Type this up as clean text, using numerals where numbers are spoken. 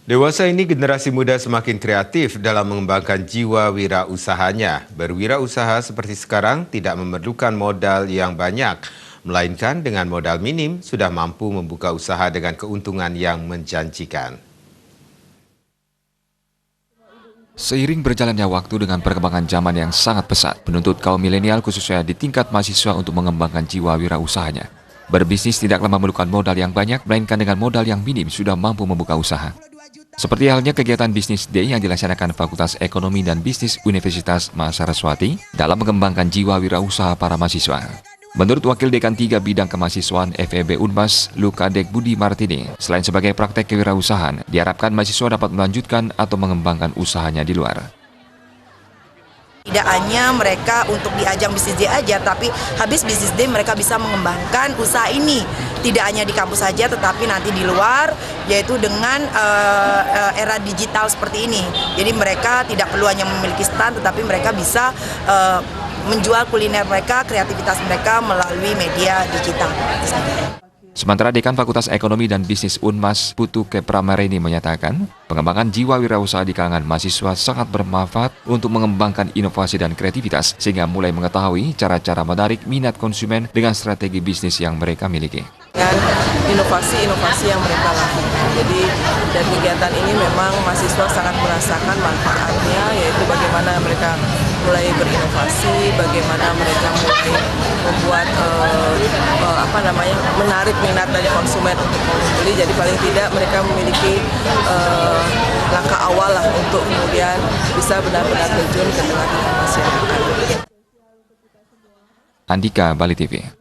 Dewasa ini generasi muda semakin kreatif dalam mengembangkan jiwa wirausahanya. Berwirausaha seperti sekarang tidak memerlukan modal yang banyak, melainkan dengan modal minim sudah mampu membuka usaha dengan keuntungan yang menjanjikan. Seiring berjalannya waktu dengan perkembangan zaman yang sangat pesat, menuntut kaum milenial khususnya di tingkat mahasiswa untuk mengembangkan jiwa wirausahanya. Berbisnis tidaklah memerlukan modal yang banyak, melainkan dengan modal yang minim sudah mampu membuka usaha. Seperti halnya kegiatan Business Day yang dilaksanakan Fakultas Ekonomi dan Bisnis Universitas Mahasaraswati dalam mengembangkan jiwa wirausaha para mahasiswa. Menurut Wakil Dekan 3 Bidang Kemahasiswaan FEB Unmas, Lukadek Budi Martini, selain sebagai praktek kewirausahaan, diharapkan mahasiswa dapat melanjutkan atau mengembangkan usahanya di luar. Tidak hanya mereka untuk di ajang Business Day aja, tapi habis Business Day mereka bisa mengembangkan usaha ini. Tidak hanya di kampus saja, tetapi nanti di luar, yaitu dengan era digital seperti ini. Jadi mereka tidak perlu hanya memiliki stand, tetapi mereka bisa menjual kuliner mereka, kreativitas mereka melalui media digital. Sementara Dekan Fakultas Ekonomi dan Bisnis Unmas, Putu Kepramarini menyatakan, pengembangan jiwa wirausaha di kalangan mahasiswa sangat bermanfaat untuk mengembangkan inovasi dan kreativitas, sehingga mulai mengetahui cara-cara menarik minat konsumen dengan strategi bisnis yang mereka miliki. Dengan inovasi-inovasi yang mereka lakukan. Jadi dari kegiatan ini memang mahasiswa sangat merasakan manfaatnya, yaitu bagaimana mereka mulai berinovasi, bagaimana mereka mulai membuat menarik minat dari konsumen untuk membeli. Jadi paling tidak mereka memiliki langkah awal lah untuk kemudian bisa benar-benar terjun ke tengah-tengah masyarakat. Andika, Bali TV.